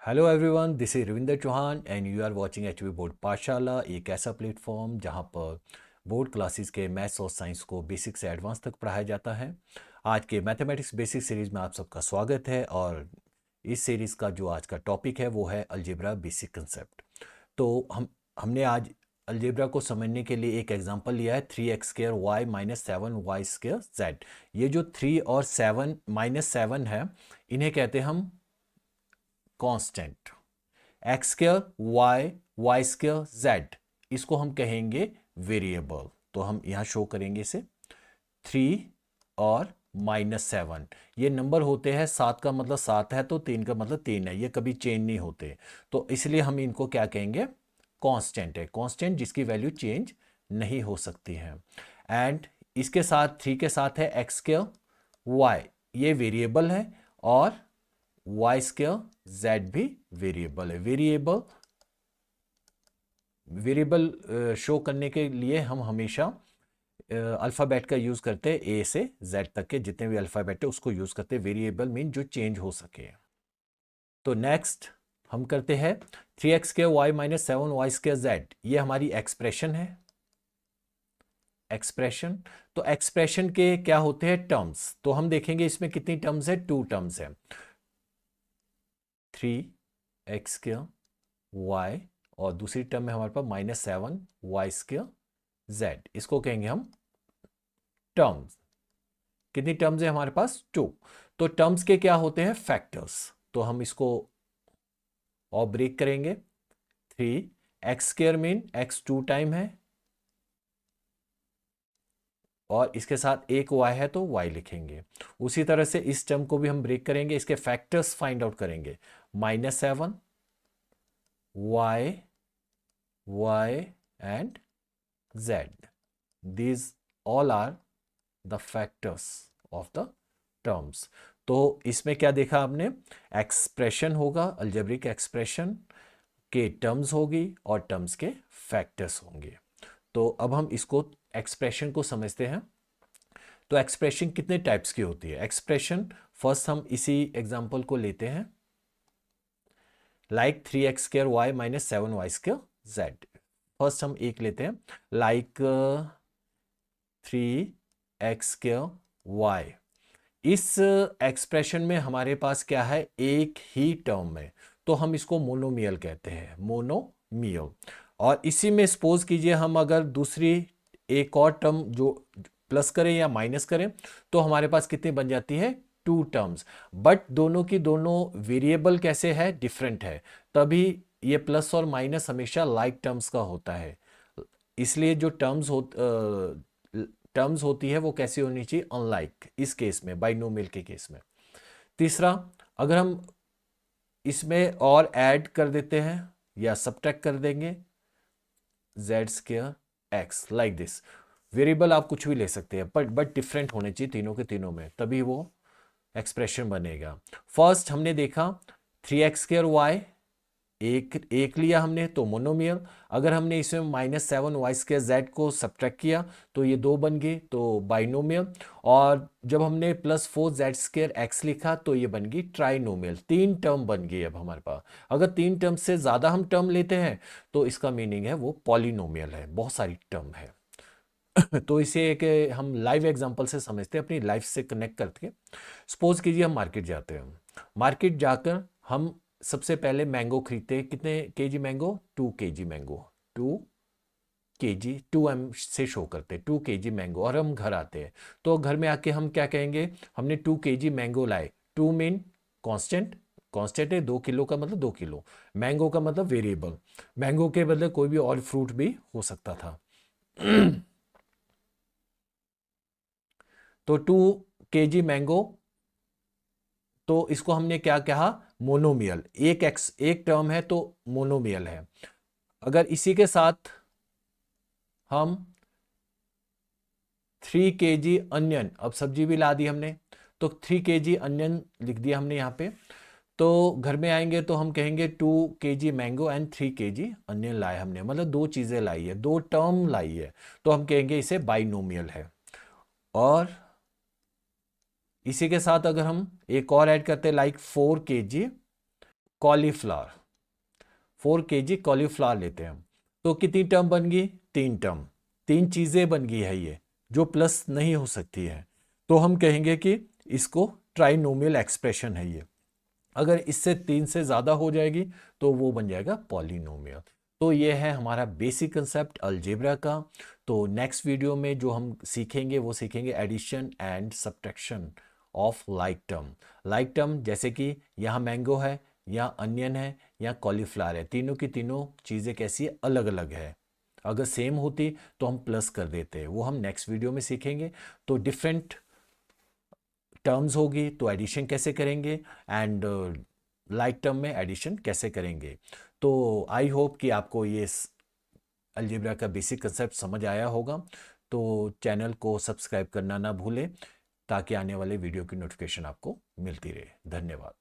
Hello everyone, this is Ravinder Chauhan and you are watching HV board Pathshala. एक ऐसा platform जहां पर बोर्ड क्लासेस के मैथ्स और साइंस को बेसिक से एडवांस तक पढ़ाया जाता है। आज के मैथमेटिक्स बेसिक सीरीज में आप सबका स्वागत है और इस सीरीज़ का जो आज का टॉपिक है वो है अलजेब्रा बेसिक कंसेप्ट। तो हमने आज अलजेब्रा को समझने के लिए एक एग्जांपल लिया है 3x² y minus 7y² z। ये जो 3 और 7 -7 है, इन्हें कहते हैं हम कांस्टेंट। x² y² z, इसको हम कहेंगे वेरिएबल। तो हम यहां शो करेंगे इसे 3 और -7। ये नंबर होते हैं, 7 का मतलब 7 है तो 3 का मतलब 3 है, ये कभी चेंज नहीं होते। तो इसलिए हम इनको क्या कहेंगे, कांस्टेंट है। कांस्टेंट जिसकी वैल्यू चेंज नहीं हो सकती है। एंड इसके साथ 3 के साथ है x² y, ये वेरिएबल है, और y² z भी वेरिएबल है। वेरिएबल शो करने के लिए हम हमेशा अल्फ़ाबेट का यूज़ करते हैं। ए से जेड तक के जितने भी अल्फ़ाबेट है उसको यूज़ करते हैं। वेरिएबल मीन जो चेंज हो सके। तो नेक्स्ट हम करते हैं 3x² y minus 7y² z। ये हमारी एक्सप्रेशन है। एक्सप्रेशन, तो एक्सप्रेशन के क्या होते हैं, टर्म्स। तो हम देखेंगे इसमें कितनी टर्म्स है, 2 टर्म्स है। 3x² y और दूसरी टर्म में हमारे पास -7y² z। इसको कहेंगे हम टर्म्स। कितनी टर्म्स है हमारे पास, 2। तो टर्म्स के क्या होते हैं, फैक्टर्स। तो हम इसको और ब्रेक करेंगे। 3x² मीन x 2 टाइम है, और इसके साथ एक y है तो y लिखेंगे। उसी तरह से इस टर्म को भी हम ब्रेक करेंगे, इसके फैक्टर्स फाइंड आउट करेंगे। -7 y and z, these all are the factors of the terms। तो इसमें क्या देखा आपने, एक्सप्रेशन होगा, अलजेब्रिक एक्सप्रेशन के टर्म्स होगी और टर्म्स के फैक्टर्स होंगे। तो अब हम इसको एक्सप्रेशन को समझते हैं। तो एक्सप्रेशन कितने टाइप्स की होती है एक्सप्रेशन, फर्स्ट हम इसी एग्जांपल को लेते हैं, like 3x² y minus 7y² z। First हम एक लेते हैं, लाइक 3x² y। इस एक्सप्रेशन में हमारे पास क्या है, एक ही टर्म है, तो हम इसको मोनोमियल कहते हैं, मोनोमियल। और इसी में सपोज कीजिए हम अगर दूसरी एक और टर्म जो प्लस करें या माइनस करें, तो हमारे पास कितनी बन जाती है, 2 टर्म्स। बट दोनों की दोनों वेरिएबल कैसे है, डिफरेंट है, तभी ये प्लस और माइनस हमेशा लाइक टर्म्स का होता है। इसलिए जो टर्म्स होती है वो कैसी होनी चाहिए, अनलाइक, इस केस में बाइनोमियल के केस में। तीसरा, अगर हम इसमें और ऐड कर देते हैं या सब्ट्रैक्ट कर देंगे, z² x, like this. Variable आप कुछ भी ले सकते हैं, बट डिफरेंट होने चाहिए तीनों के तीनों में, तभी वो एक्सप्रेशन बनेगा। फर्स्ट हमने देखा 3x² y, एक लिया हमने तो मोनोमियल। अगर हमने इसमें -7y² z को सब्ट्रैक्ट किया तो ये 2 बन गए, तो बाइनोमियल। और जब हमने +4z² x लिखा तो ये बन गई ट्राइनोमियल। 3 टर्म बन गई अब हमारे पास। अगर 3 टर्म से ज़्यादा हम टर्म लेते हैं तो इसका मीनिंग है वो पॉलिनोमियल है, बहुत सारी टर्म है। तो इसे एक हम लाइव एग्जांपल से समझते हैं, अपनी लाइफ से कनेक्ट करके। सपोज कीजिए हम मार्केट जाते हैं, मार्केट जाकर हम सबसे पहले मैंगो खरीदते हैं। कितने KG mango, 2 KG mango, 2 KG, 2m से शो करते हैं 2 केजी मैंगो। और हम घर आते हैं, तो घर में आके हम क्या कहेंगे, हमने 2 केजी मैंगो लाए। 2 मीन कांस्टेंट, कांस्टेंट है, 2 किलो का मतलब 2 किलो, मैंगो का मतलब वेरिएबल, मैंगो के बदले कोई भी और फ्रूट भी हो सकता था। तो 2 केजी मैंगो, तो इसको हमने क्या कहा, मोनोमियल। एक टर्म है तो मोनोमियल है। अगर इसी के साथ हम 3 केजी अनियन, अब सब्जी भी ला दी हमने, तो 3 केजी अनियन लिख दिया हमने यहाँ पे। तो घर में आएंगे तो हम कहेंगे 2 KG mango and 3 KG onion लाए हमने, मतलब 2 चीज़ें लाई है, 2 टर्म लाई है, तो हम कहेंगे इसे बाइनोमियल है। और इसी के साथ अगर हम एक और ऐड करते हैं, like 4 KG cauliflower, 4 kg cauliflower लेते हैं हम, तो कितनी टर्म बन गई? 3 टर्म, 3 चीज़ें बन गई है ये, जो प्लस नहीं हो सकती है। तो हम कहेंगे कि इसको ट्राइनोमियल एक्सप्रेशन है ये। अगर इससे 3 से ज़्यादा हो जाएगी तो वो बन जाएगा पॉलिनोमियल। तो ये है हमारा बेसिक कंसेप्ट अलजेब्रा का। तो नेक्स्ट वीडियो में जो हम सीखेंगे वो सीखेंगे addition and subtraction of like term. Like term जैसे कि यहाँ मैंगो है, यहाँ अनियन है, यहाँ कॉलीफ्लावर है, तीनों की तीनों चीज़ें कैसी है? अलग अलग है। अगर सेम होती तो हम प्लस कर देते, वो हम नेक्स्ट वीडियो में सीखेंगे। तो डिफरेंट टर्म्स होगी तो एडिशन कैसे करेंगे, एंड लाइक टर्म में एडिशन कैसे करेंगे। तो आई होप कि आपको ये अलजेब्रा का बेसिक कंसेप्ट समझ आया होगा। तो चैनल को सब्सक्राइब करना ना भूलें ताकि आने वाले वीडियो की नोटिफिकेशन आपको मिलती रहे। धन्यवाद।